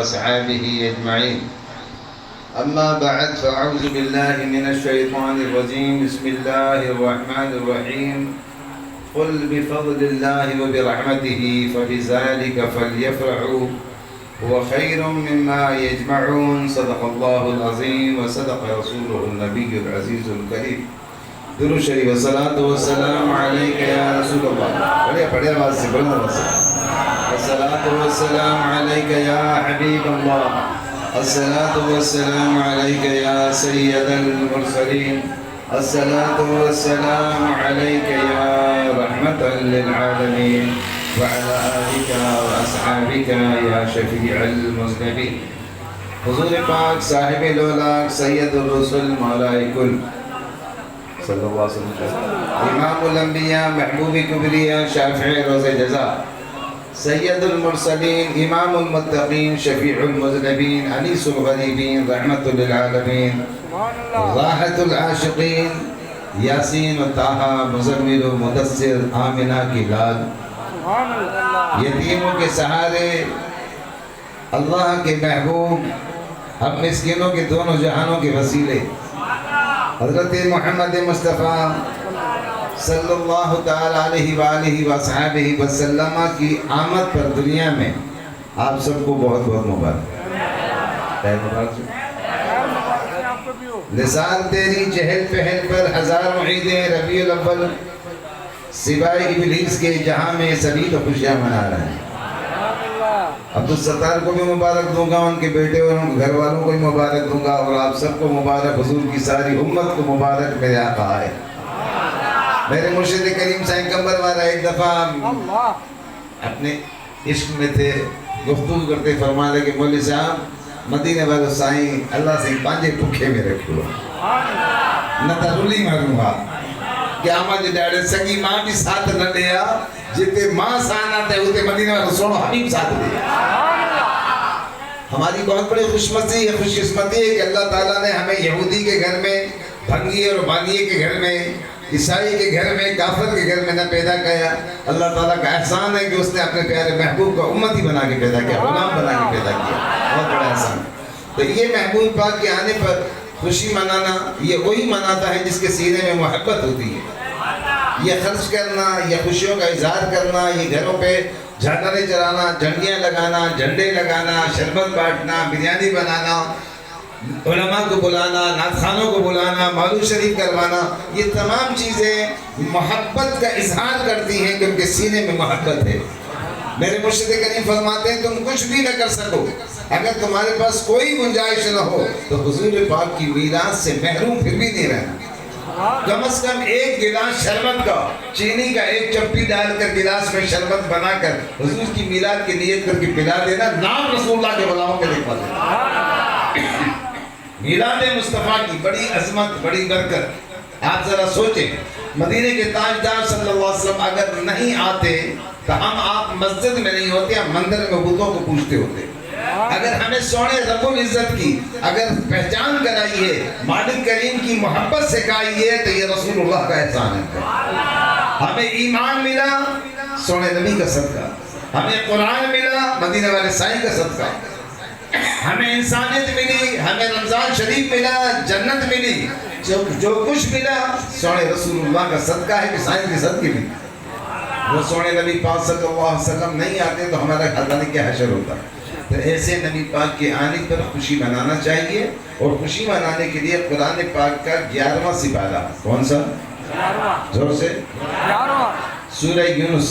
وأصحابه أجمعين. أما بعد فأعوذ بالله من الشيطان الرجيم. بسم الله الرحمن الرحيم. قل بفضل الله وبرحمته فبذلك فليفرحوا هو خير مما يجمعون. صدق الله العظيم وصدق رسوله النبي العزيز الكريم. درود شریف والصلاة والسلام عليك يا رسول الله. بڑے آواز سے بلند آواز سے. الصلاة والسلام عليك يا حبيب الله. الصلاة والسلام عليك يا سيد المرسلين. الصلاة والسلام عليك يا رحمة للعالمين وعلى آلك وأصحابك يا شفيع المذنبين. حضور پاک صاحب الاولاق سید الرسل مولا کل صلی اللہ علیہ وسلم، امام الانبیاء محبوب کبریہ شافع روز جزا، سید المرسلین امام المتقین شفیع المذنبین انیس الغریبین رحمت للعالمین راحت العاشقین یاسین و طٰہٰ مزمل و مدثر آمنہ کی لال، یتیموں کے سہارے اللہ کے محبوب ہم مسکینوں کے دونوں جہانوں کے وسیلے حضرت محمد مصطفیٰ صلی اللہ تعالی علیہ وآلہ وصحبہ وسلم کی آمد پر دنیا میں آپ سب کو بہت بہت مبارک. لسان تیری چہل پہل پر ہزاروں عیدیں ربیع الاول سوائے ابلیس کے جہاں میں سبھی تو خوشیاں منا رہے ہیں. عبدالستار کو بھی مبارک دوں گا، ان کے بیٹے اور ان کے گھر والوں کو بھی مبارک دوں گا، اور آپ سب کو مبارک، حضور کی ساری امت کو مبارک میرے آقا آئے. میرے مرشد کریم سائیں کمبر والا ایک دفعہ اپنے عشق میں تھے، گفتگو کرتے فرما لے کہ مولوی صاحب مدینے والے سائیں اللہ سے پانچے پکھے میں رکھو نہ ترلی معلوم ہوا کہ آمد ڈاڑے سگی ماں بھی ساتھ نہ لیا، جتے ماں سانا تے ہوتے مدینہ والے سوڑو حبیب ساتھ دیا. ہماری بہت بڑی خوش قسمتی ہے کہ اللہ تعالیٰ نے ہمیں یہودی کے گھر میں، بھنگی اور بانیے کے گھر میں، عیسائی کے گھر میں، کافر کے گھر میں نہ پیدا کیا. اللہ تعالیٰ کا احسان ہے کہ اس نے اپنے پیارے محبوب کو امتی بنا کے پیدا کیا، غلام بنا کے پیدا کیا. بہت بڑا احسان. تو یہ محبوب پاک کے آنے پر خوشی منانا یہ وہی مناتا ہے جس کے سینے میں محبت ہوتی ہے. یہ خرچ کرنا، یہ خوشیوں کا اظہار کرنا، یہ گھروں پہ جھانڈے چلانا، جھنڈیاں لگانا، جھنڈے لگانا، شربت بانٹنا، بریانی بنانا، علماء کو بلانا، نعت خوانوں کو بلانا، مولود شریف کروانا، یہ تمام چیزیں محبت کا اظہار کرتی ہیں کہ ان کے سینے میں محبت ہے. میرے مرشد کریم فرماتے ہیں تم کچھ بھی نہ کر سکو، اگر تمہارے پاس کوئی گنجائش نہ ہو تو حضور پاک کی میراث سے محروم پھر بھی نہیں رہنا. کم از کم ایک گلاس شربت کا، چینی کا ایک چپٹی ڈال کر گلاس میں شربت بنا کر حضور کی میلاد کی نیت کر کے پلا دینا، نام رسول اللہ کے غلاموں کے لکھوا دینا. میلاد مصطفیٰ کی بڑی عظمت، بڑی برکت. آپ ذرا سوچیں، مدینے کے تاجدار صلی اللہ علیہ وسلم اگر نہیں آتے تو ہم آپ مسجد میں نہیں ہوتے، ہم مندر میں بتوں کو پوجتے ہوتے. اگر ہمیں سونے رب العزت کی اگر پہچان کرائی ہے، مالک کریم کی محبت سکھائی ہے، تو یہ رسول اللہ کا احسان ہے. ہمیں ایمان ملا سونے نبی کا صدقہ، ہمیں قرآن ملا مدینہ والے سائیں کا صدقہ، ہمیں انسانیت ملی، ہمیں رمضان شریف ملا، جنت ملی. جو کچھ ملا سونے رسول اللہ کا صدقہ ہے کہ سائیں کے صدقے بھی. وہ سونے نبی پاک صلی اللہ علیہ وسلم نہیں آتے تو ہمارا خزانے کیا حشر ہوتا. تو ایسے نبی پاک کے آنے پر خوشی منانا چاہیے، اور خوشی منانے کے لیے قرآن پاک کا 11واں سپارہ کون سا؟ زور سے سورہ یونس.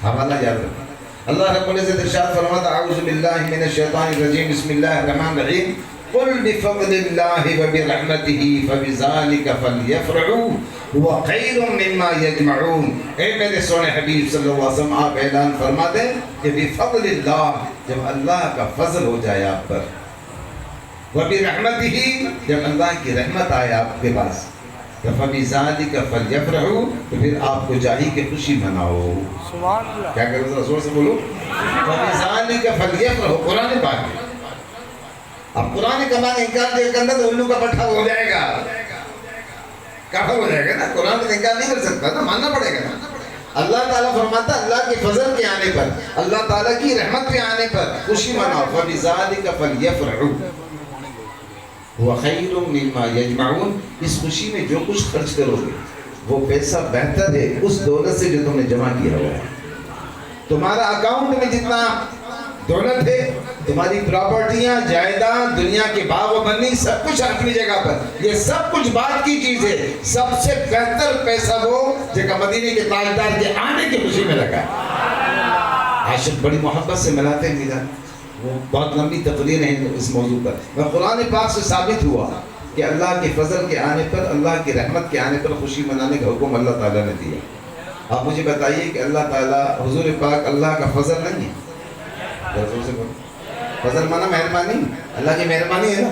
حوالہ یاد رکھیں. اللہ رب العزت ارشاد فرماتا اعوذ باللہ من الشیطان الرجیم بسم اللہ الرحمن الرحیم قل بفضل اللہ وبرحمتہ فبذلک فلیفرحوا هو خیر مما یجمعون. اے میرے سونے حبیب صلی اللہ علیہ وسلم آپ اعلان فرما دیں کہ بفضل اللہ، جب اللہ کا فضل ہو جائے آپ پر، وبرحمتہ جب اللہ کی رحمت آئے آپ کے پاس، فبذلک فلیفرحوا تو پھر آپ کو چاہیے کہ خوشی مناؤ. سبحان اللہ. کیا کرو ذرا زور سے بولو. فبذلک فلیفرحوا قرآن پاک. اب قرآن کا معنی انکار دے کرنا تو الو کا پٹھا ہو جائے گا، کافر ہو جائے گا نا. قرآن کا انکار نہیں کر سکتا نا، ماننا پڑے گا نا. اللہ تعالیٰ فرماتا اللہ کے فضل کے آنے پر، اللہ تعالیٰ کی رحمت کے آنے پر خوشی مناؤ. فَبِذَلِكَ فَلْيَفْرَحُوا هُوَ خَيْرٌ مِّمَّا يَجْمَعُونَ. اس خوشی میں جو کچھ خرچ کرو گے وہ پیسہ بہتر ہے اس دولت سے جو تم نے جمع کیا ہوا ہے. تمہارا اکاؤنٹ میں جتنا دولت ہے، تمہاری پراپرٹیاں، جائیداد، دنیا کے باغ و بنی، سب کچھ اپنی جگہ پر، یہ سب کچھ بات کی چیز ہے. سب سے بہتر پیسہ وہ جو مدینے کے تاجدار کے آنے کی خوشی میں لگا. عاشق بڑی محبت سے ملاتے ہیں میرا، وہ بہت لمبی تقریر ہے اس موضوع پر. میں قرآن پاک سے ثابت ہوا کہ اللہ کے فضل کے آنے پر، اللہ کی رحمت کے آنے پر خوشی منانے کا حکم اللہ تعالیٰ نے دیا. آپ مجھے بتائیے کہ اللہ تعالیٰ، حضور پاک اللہ کا فضل نہیں ہے؟ فضل مانا مہربانی، اللہ کی مہربانی ہے نا.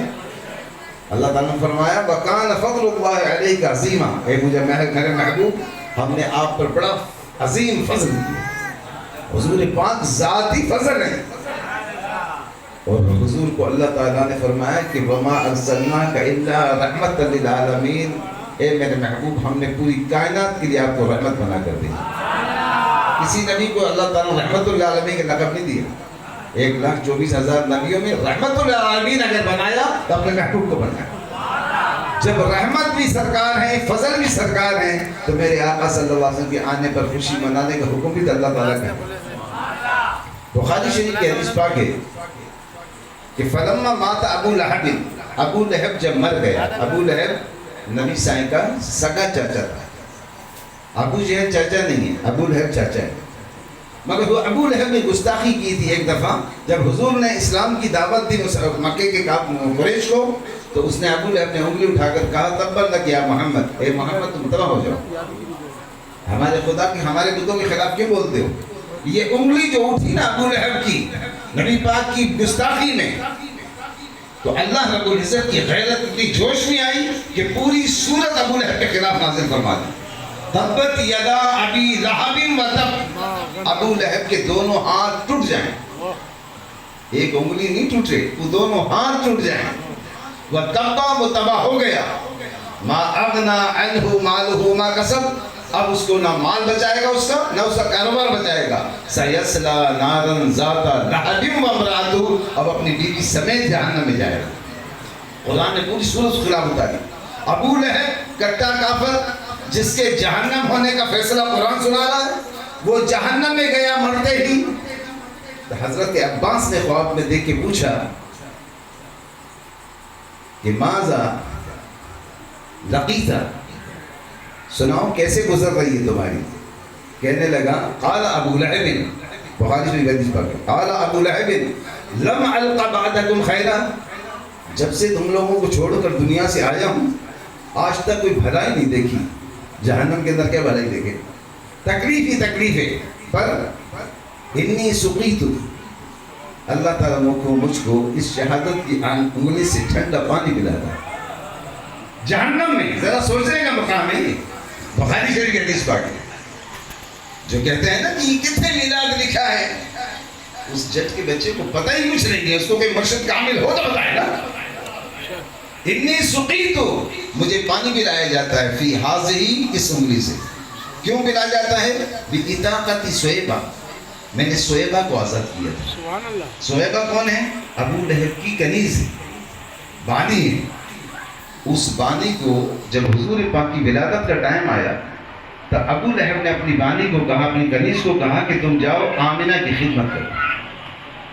اللہ تعالیٰ نے فرمایا وَكَانَ فَضْلُ اللَّهِ عَلَيْكَ عَظِيمًا. اے مجھے میرے محبوب، ہم نے آپ پر بڑا عظیم فضل کیا. حضور پاک ذاتی فضل ہے. اور حضور کو اللہ تعالیٰ نے فرمایا کہ وَمَا أَرْسَلْنَاكَ إِلَّا رَحْمَةً لِلْعَالَمِينَ. اے میرے محبوب، ہم نے پوری کائنات کے لیے آپ کو رحمت بنا کر دی. کسی نبی کو اللہ تعالیٰ نے رحمت للعالمین کا لقب نہیں دیا. 1,24,000 نبیوں میں رحمت للعالمین اگر بنایا تو اپنے محبوب کو بنایا. جب رحمت بھی سرکار ہیں، فضل بھی سرکار ہیں، تو میرے آقا صلی اللہ علیہ وسلم کے آنے پر خوشی منانے کا حکم بھی تو اللہ تعالیٰ کا ہے. بخاری شریف کی حدیث پاک ہے کہ فلما مات ابو لہب، ابو لہب جب مر گیا. ابو لہب نبی سائیں کا سگا چاچا تھا. ابو جہل چاچا نہیں ہے، ابو لہب چاچا ہے. مگر وہ ابو لہب نے گستاخی کی تھی ایک دفعہ جب حضور نے اسلام کی دعوت دی مکے کے قریش کو، تو اس نے ابو لہب نے انگلی اٹھا کر کہا تبت لک یا محمد، اے محمد تم تباہ ہو جاؤ، ہمارے خدا کی ہمارے بتوں کے خلاف کیوں بولتے ہو. یہ انگلی جو اٹھی نا ابو لہب کی نبی پاک کی گستاخی میں، تو اللہ رب العزت کی غیرت اتنی جوش میں آئی کہ پوری سورت ابو لہب کے خلاف نازل فرما دی. تبت یدا ابی لہب و تب. ابو لہب کے دونوں ہاتھ ٹوٹ جائیں، ایک انگلی نہیں ٹوٹے، وہ دونوں ہاتھ ٹوٹ جائیں. وہ تبا، وہ تباہ ہو گیا. ما اغنا عنہ مالہ ما کسب. اب اس کو نہ مال بچائے گا اس کا، نہ اس کا کاروبار بچائے گا. سیصلی نارا ذات لہب وامرأتہ. اب اپنی بیوی سمیت جہنم میں جائے گا. قرآن نے پوری سورت خلاف اتاری. ابو لہب کٹا کافر جس کے جہنم ہونے کا فیصلہ قرآن سنا رہا ہے، وہ جہنم میں گیا مرتے ہی. تو حضرت عباس نے خواب میں دیکھ کے پوچھا کہ ماذا لقیتا، سناؤ کیسے گزر رہی ہے تمہاری. کہنے لگا قال ابو لہب، بخاری شریف حدیث پاک ہے، قال ابو لہب لم الق بعدکم خیرا. جب سے تم لوگوں کو چھوڑ کر دنیا سے آیا ہوں آج تک کوئی بھلائی نہیں دیکھی. جہنم کے اندر کیا بھلائی دیکھے، تکلیف ہی تکلیف ہے. پر انی سقیت، اللہ تعالیٰ مجھ کو اس شہادت کی انگلی سے ٹھنڈا پانی پلاتا ہے جہنم میں. ذرا سوچنے کا مقام ہے یہ. بخاری شریف کی حدیث پاک ہے جو کہتے ہیں نا کہ کتنے میلاد لکھا ہے. اس جج کے بچے کو پتہ ہی کچھ نہیں ہے، اس کو کوئی مرشد کامل ہو تو بتائے نا. انی سقیت، مجھے پانی پلایا جاتا ہے فی ہذہ، اس انگلی سے. کیوں پلایا جاتا ہے؟ بِإِطَاقَةِ سویبہ، میں نے سویبہ کو آزاد کیا تھا. سویبہ کون ہے؟ ابو لہب کی کنیز ہے، بانی ہے. اس بانی کو جب حضور پاک کی ولادت کا ٹائم آیا تو ابو لہب نے اپنی بانی کو کہا، اپنی کنیز کو کہا کہ تم جاؤ آمنہ کی خدمت کرو.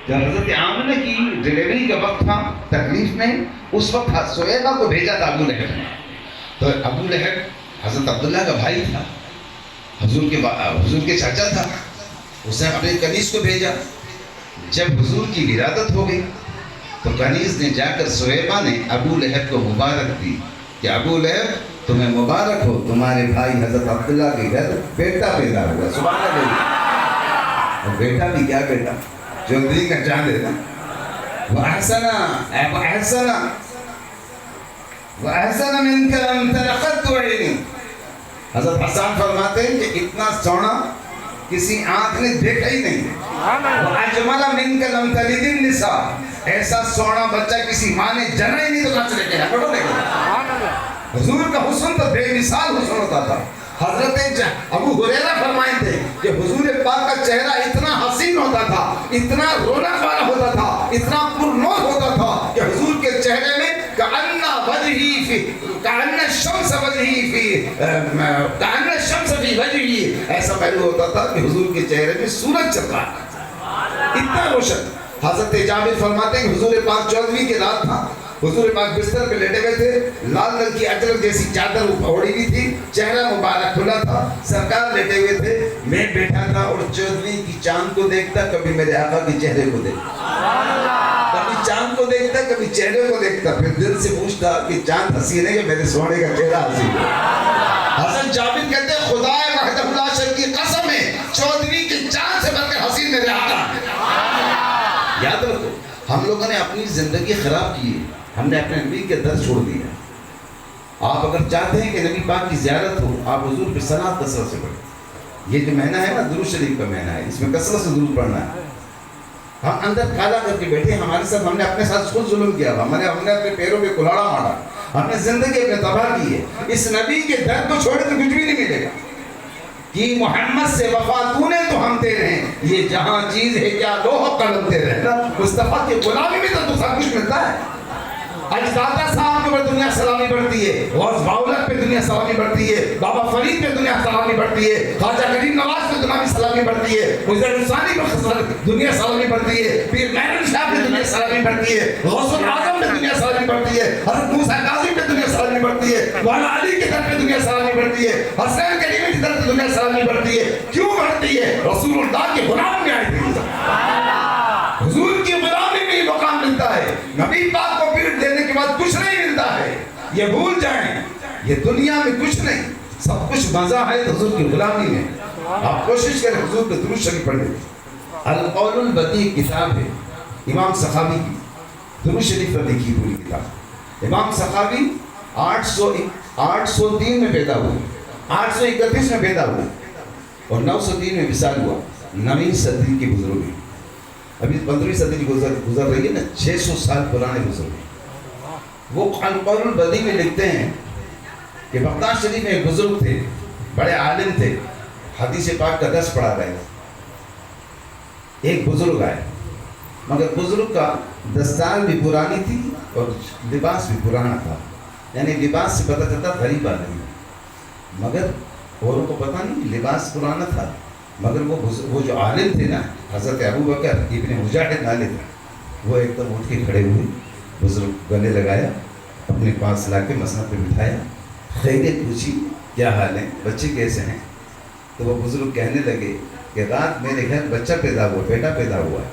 جب حضرت آمنہ کی ڈیلیوری کا وقت تھا تکلیف میں، اس وقت سویبہ کو بھیجا تھا ابو لہب نے. تو ابو لہب حضرت عبداللہ کا بھائی تھا، حضور کے چاچا تھا. اس نے اپنے کنیز کو بھیجا. جب حضور کی ولادت ہو گئی تو کنیز نے جا کر سویبہ نے ابو لہب کو مبارک دی کہ ابو لہب تمہیں مبارک ہو، تمہارے بھائی حضرت عبداللہ کے گھر بیٹا پیدا ہوا. سبحان اللہ. اور بیٹا بھی کیا بیٹا، جو دل کا چاند ہے نا. وَأَحْسَنَ مِنْكَ لَمْ تَرَ قَطُّ عَيْنِي. حضرت حسان فرماتے ہیں کہ اتنا سونا کسی آنکھ نے دیکھا ہی نہیں. وَأَجْمَلَ مِنْكَ لَمْ تَلِدِ النِّسَاء. ایسا سونا بچہ کسی ماں نے جنا ہی نہیں تو کہاں سے لے کے آیا. حضور کا حسن تو بے مثال حسن ہوتا تھا. حضرت ابو ہریرہ فرمائیں تھے کہ حضور پاک کا چہرہ اتنا حسین ہوتا تھا، اتنا رونق والا ہوتا تھا، اتنا پرنور ہوتا تھا کہ حضور کے چہرے میں کأن الشمس فی وجہی، ایسا پہلو ہوتا تھا کہ حضور کے چہرے میں سورج چل رہا تھا، اتنا روشن۔ حضرت جابر فرماتے ہیں کہ حضور پاک 14ویں کی رات تھا، حضور پاک بستر پہ لیٹے ہوئے تھے، لال رنگ کی اجرک جیسی چادر اوڑھی ہوئی تھی، چہرہ مبارک کھلا تھا، سرکار لیٹے ہوئے تھے، میں بیٹھا تھا اور 14ویں کی چاند کو دیکھتا، کبھی میرے آقا کے چہرے کو دیکھتا، کبھی چاند کو دیکھتا، کبھی چہرے کو دیکھتا، پھر دل سے پوچھتا کہ چاند حسین ہے کہ میرے سونے کا چہرہ حسین ہے؟ حسن جابر کہتے ہیں خدا وحدہ لا شریک کی قسم ہے 14ویں کی چاند سے بڑھ کر حسین میرے آقا۔ یاد رکھو، ہم لوگوں نے اپنی زندگی خراب کی ہے، ہم نے اپنے نبی کے در چھوڑ دیا۔ آپ اگر چاہتے ہیں کہ نبی پاک کی زیارت ہو، آپ حضور پہ صلاۃ کثرت سے پڑھیں۔ یہ جو مہینہ ہے نا درود شریف کا مہینہ ہے، اس میں کثرت سے درود پڑھنا ہے۔ ہم اندر کالا کر کے بیٹھے، ہمارے ساتھ ہم نے اپنے ساتھ خود ظلم کیا، ہم نے اپنے پیروں پہ کلاڑا مارا، ہم نے زندگی اپنے تباہ کی ہے۔ اس نبی کے در کو چھوڑے تو کچھ بھی نہیں ملے گا کہ محمد سے وفا تو نے تو ہم تیرے ہیں، یہ جہاں چیز ہے کیا لوح قلم تیرے ہیں۔ مصطفیٰ کی غلامی میں تو سب کچھ ملتا ہے۔ اجدادہ صاحب کے اوپر دنیا سلامی بڑھتی ہے، غوث باولک پہ دنیا سلامی بڑھتی ہے، بابا فرید پہ دنیا سلامی بڑھتی ہے، خواجہ کریم نواز پہ دنیا سلامی بڑھتی ہے، مظہر حسانی پہ دنیا سلامی بڑھتی ہے، پیر مہر شاہ پہ دنیا سلامی بڑھتی ہے، غوث الاعظم پہ دنیا سلامی بڑھتی ہے، حضرت موسیٰ کاظم پہ دنیا سلامی بڑھتی ہے، مولانا علی کے در پہ دنیا سلامی بڑھتی ہے، حسین کریمی کی در پہ دنیا سلامی بڑھتی ہے۔ کیوں بڑھتی ہے؟ رسول اللہ کے غلام میں آئی تھی، حضور کی غلامی میں یہ مقام ملتا ہے۔ نبی پاک کو پیٹ دینے کے بعد کچھ نہیں ملتا ہے، یہ بھول جائیں، یہ دنیا میں کچھ نہیں، سب کچھ مزہ ہے حضور کی غلامی میں۔ آپ کوشش کریں حضور پہ درود شریف پڑھیں۔ القول البدیع کتاب ہے امام سخاوی کی، درود شریف پر لکھی پوری کتاب۔ امام سخاوی 803 میں پیدا ہوئے، 831 میں پیدا ہوئے اور 903 میں وصال ہوا، 9ویں صدی کے بزرگ ہیں۔ ابھی 15ویں صدی گزر رہی ہے نا، 600 سال پرانے بزرگ ہیں۔ وہ القول البدیع میں لکھتے ہیں کہ بغداد شریف میں ایک بزرگ تھے، بڑے عالم تھے، حدیث پاک کا درس پڑھا رہے تھے۔ ایک بزرگ آئے، مگر بزرگ کا دستار بھی پرانی تھی اور لباس بھی پرانا تھا، یعنی لباس سے پتہ چلتا غریب آدمی، مگر اوروں کو پتہ نہیں لباس پرانا تھا، مگر وہ جو عالم تھے نا حضرت ابو بکر ابن مجاہد نالے تھے، وہ ایک دم اٹھ کے کھڑے ہوئے، بزرگ گلے لگایا، اپنے پاس لا کے مسند پہ بٹھایا، خیریت پوچھی کیا حال ہے، بچے کیسے ہیں؟ تو وہ بزرگ کہنے لگے کہ رات میرے گھر بچہ پیدا ہوا، بیٹا پیدا ہوا ہے،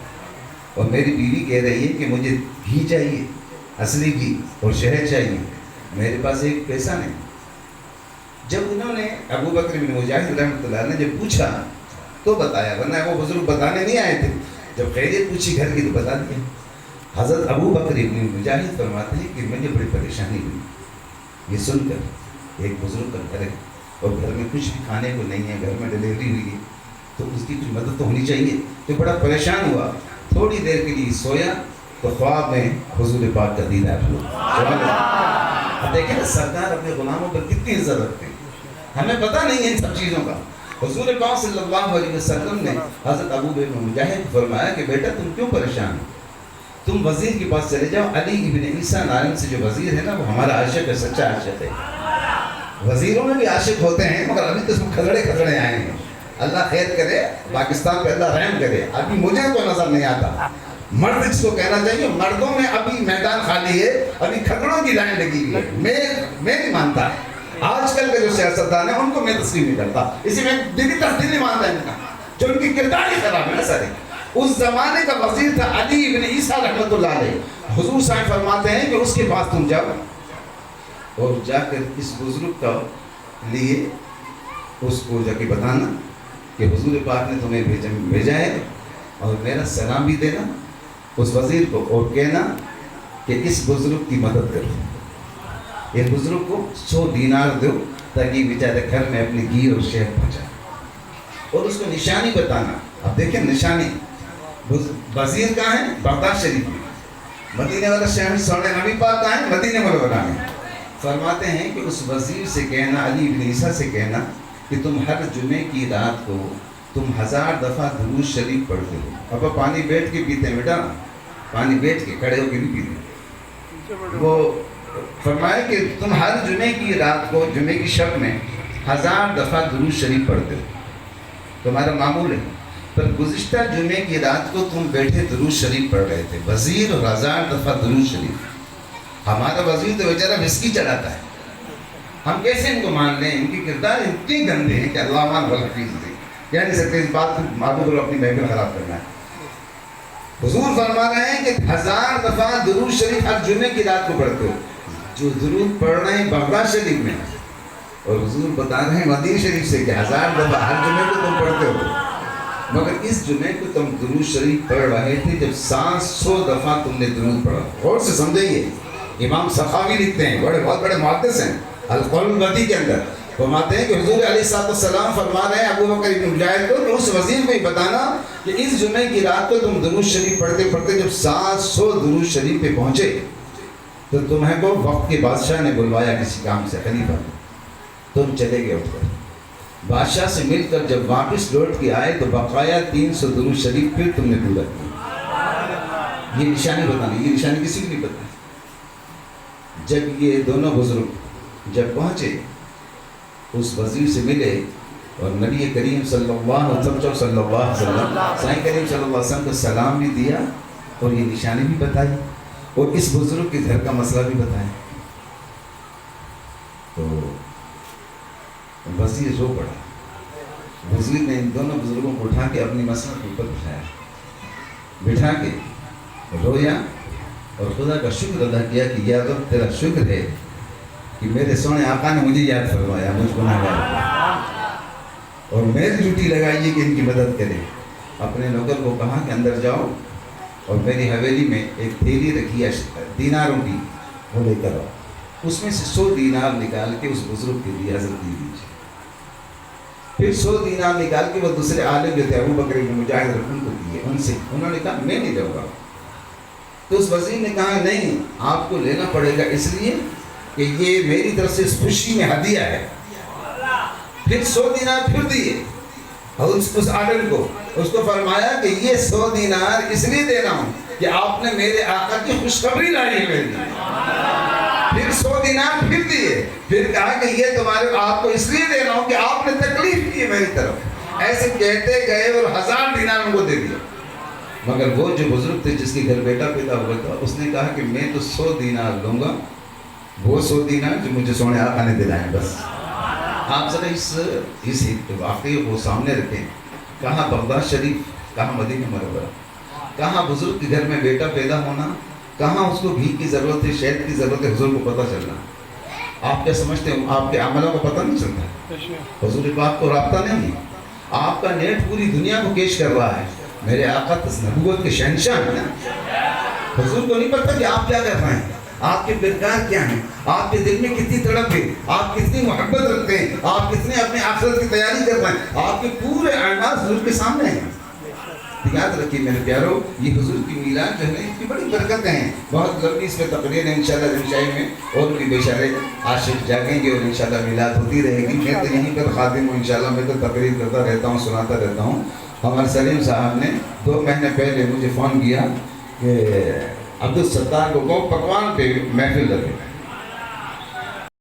اور میری بیوی کہہ رہی ہے کہ مجھے گھی چاہیے، اصلی گھی اور شہد چاہیے، میرے پاس ایک پیسہ نہیں۔ جب انہوں نے ابو بکر بن مجاہد رحمۃ اللہ نے جب پوچھا تو بتایا، ورنہ وہ بزرگ بتانے نہیں آئے تھے، جب خیریت پوچھی گھر کی تو بتا دیا۔ حضرت ابو بکر بن مجاہد فرماتے ہیں کہ مجھے بڑی پریشانی ہوئی یہ سن کر، ایک بزرگ کا گھر ہے اور گھر میں کچھ بھی کھانے کو نہیں ہے، گھر میں ڈلیوری ہوئی ہے تو اس کی کچھ مدد تو ہونی چاہیے، تو بڑا پریشان ہوا، تھوڑی دیر کے لیے سویا تو خواب میں حضور پاک کا دیدار ہوا۔ دیکھیں نا سرکار اپنے غلاموں پر کتنی عزت رکھتے ہیں، ہمیں پتہ نہیں ہے ان سب چیزوں کا۔ حضور پاک صلی اللہ علیہ وسلم نے حضرت ابو بکر مجاہد فرمایا کہ بیٹا تم کیوں پریشان ہو، تم وزیر کے پاس چلے جاؤ، علی ابن عیسیٰ نارم سے جو وزیر ہے نا وہ ہمارا عاشق ہے، سچا عاشق ہے۔ وزیروں میں بھی عاشق ہوتے ہیں مگر ابھی تو اس میں کھزڑے آئے ہیں، اللہ خیر کرے، پاکستان پہ اللہ رحم کرے، ابھی مجھے تو نظر نہیں آتا۔ مرد جس کو کہنا چاہیے، مردوں میں ابھی میدان خالی ہے، ابھی کھگڑوں کی لائن لگی ہوئی ہے، میں نہیں مانتا۔ آج کل کے جو سیاستدان ہیں ان کو میں تسلیم نہیں کرتا، اسی میں دلی تسلیم نہیں مانتا ان کا، جو ان کی کردار ہی خراب ہے نا سارے۔ اس زمانے کا وزیر تھا علی ابن عیسیٰ رحمۃ اللہ علیہ، حضور صاحب فرماتے ہیں کہ اس کے پاس تم جاؤ اور جا کر اس بزرگ کا لیے اس کو جا کے بتانا کہ حضور پاک نے تمہیں بھیجا ہے اور میرا سلام بھی دینا اس وزیر کو، اور کہنا کہ اس بزرگ کی مدد کرو، اس بزرگ کو 100 دینار دو تاکہ بیچارے گھر میں اپنی گھی اور شہد پہنچائے، اور اس کو نشانی بتانا۔ اب دیکھیں نشانی، وزیر کہاں ہے؟ بغداد شریف میں، مدینے والا شہر سونے نبی پاک کہاں ہے؟ مدینے والا میں۔ فرماتے ہیں کہ اس وزیر سے کہنا، علی بن عیسیٰ سے کہنا کہ تم ہر جمعے کی رات کو تم 1000 دفعہ درود شریف پڑھتے ہو. اب پانی بیٹھ کے پیتے ہیں بیٹا, پانی بیٹھ کے, کھڑے ہو کے نہیں پیتے. وہ فرمایا کہ تم ہر جمعے کی رات کو, جمعے کی شب میں 1000 دفعہ درود شریف پڑھتے ہو, تمہارا معمول ہے. پر گزشتہ جمعے کی رات کو تم بیٹھے درود شریف پڑھ رہے تھے, وزیر اور 1000 دفعہ درود شریف. ہمارا وزیر تو بیچارہ وسکی چڑھاتا ہے, ہم کیسے ان کو مان لیں؟ ان کی کردار اتنے گندے ہیں کہ اللہ مان والحفیظ دے, کہہ نہیں سکتے اس بات کو معبود اور اپنی محفل خراب کرنا ہے. حضور فرما رہے ہیں کہ 1000 دفعہ درود شریف ہر جمعے کی رات کو پڑھتے ہو. جو درود پڑھ رہے ہیں بغداد شریف میں, اور حضور بتا رہے ہیں مدینہ شریف سے کہ 1000 دفعہ ہر جمعے کو تم پڑھتے ہو. مگر اس جمعے کو تم درود شریف پڑھ رہے تھے جب 700 دفعہ تم نے درود پڑھا. اور سے سمجھئیے, امام سخاوی لکھتے ہیں, بہت بڑے محدث ہیں, القول البدی کے اندر فرماتے ہیں کہ حضور علیہ السلام فرما رہے ہیں ابو بکر ابن مجاہد کو کہ اس وزیر کو ہی بتانا کہ اس جمعے کی رات کو تم درود شریف پڑھتے پڑھتے جب 700 درود شریف پہ پہنچے تو تمہیں کو وقت کے بادشاہ نے بلوایا کسی کام سے, خلیفہ نے, تم چلے گئے اٹھ کر. بادشاہ سے مل کر جب واپس لوٹ کے آئے تو بقایا 300 درود شریف پھر تم نے پورا کیا. یہ نشانی بتانا, یہ نشانی کسی کو نہیں پتہ. جب یہ دونوں بزرگ جب پہنچے اس وزیر سے ملے اور نبی کریم صلی اللہ علیہ وسلم سائیں کریم صلی اللہ علیہ وسلم کو سلام بھی دیا اور یہ نشانی بھی بتائی اور اس بزرگ کے گھر کا مسئلہ بھی بتایا. تو وزیر رو پڑا. وزیر نے ان دونوں بزرگوں کو اٹھا کے اپنی مسئلہ کے اوپر بٹھایا, بٹھا کے رویا اور خدا کا شکر ادا کیا کہ یا رب تیرا شکر ہے کہ میرے سونے آقا نے مجھے یاد فرمایا, مجھ گناہگار کو, اور میری ڈیوٹی لگائی کہ ان کی مدد کرے. اپنے نوکر کو کہا کہ اندر جاؤ اور میری حویلی میں ایک تھیلی رکھی ہے دیناروں کی, وہ لے کر آؤ. اس میں سے 100 دینار نکال کے اس بزرگ کے لیے حضرت دے دیجیے. پھر 100 دینار نکال کے وہ دوسرے عالم جو تھے ابو بکر بن مجاہد ان کو دیے. ان سے انہوں نے کہا میں نہیں دوں گا. تو اس وزیر نے کہا نہیں, آپ کو لینا پڑے گا اس لیے کہ یہ میری طرف سے اس خوشی میں ہدیہ ہے. پھر 100 دینار پھر دیے اور اس عالم کو, اس کو فرمایا کہ یہ 100 دینار اس لیے دے رہا ہوں کہ آپ نے میرے آقا کی خوشخبری لائی ہے میرے لیے. پھر 100 دینار پھر دیے, پھر کہا کہ یہ تمہارے آپ کو اس لیے دے رہا ہوں کہ آپ نے تکلیف کی ہے میری طرف. ایسے کہتے گئے اور 1000 دینار ان کو دے دیا. مگر وہ جو بزرگ تھے جس کے گھر بیٹا پیدا ہوا تھا, اس نے کہا کہ میں تو 100 دینار لوں گا, وہ 100 دینار جو مجھے سونے آقا نے دلائیں بس. آپ ذرا اس واقعے کو سامنے رکھیں. کہاں بغداد شریف, کہاں مدینہ منورہ, کہاں بزرگ کے گھر میں بیٹا پیدا ہونا, کہاں اس کو گھی کی ضرورت ہے, شہد کی ضرورت ہے, حضور کو پتہ چلنا. آپ کیا سمجھتے ہیں آپ کے عملوں کو پتہ نہیں چلتا؟ حضور پاک کو رابطہ نہیں. آپ کا نیٹ پوری دنیا کو کیش کر رہا ہے. میرے آقا نبوت کے شہنشاہ ہیں نا, حضور کو نہیں پتہ کہ آپ کیا کر رہے ہیں, آپ کے کردار کیا ہیں, آپ کے دل میں کتنی تڑپ ہے, آپ کتنی محبت رکھتے ہیں, آپ کتنے اپنے آخرت کی تیاری کر رہے ہیں. آپ کے پورے اعمال حضور کے سامنے ہیں. یاد رکھیے میرے پیارو, یہ حضور کی میلاد جو ہے نا, اس کی بڑی برکتیں ہیں. بہت لمبی اس میں تقریر ہے انشاءاللہ رمشائی میں, اور بھی بیچارے عاشق جاگیں گے اور انشاءاللہ میلاد ہوتی رہے گی. میں تو یہیں پر خادم ہوں انشاءاللہ, میں تو تقریر کرتا رہتا ہوں, سناتا رہتا ہوں. ہمارے سلیم صاحب نے 2 مہینے پہلے مجھے فون کیا کہ عبدالستار کو پکوان پہ محفل رکھے.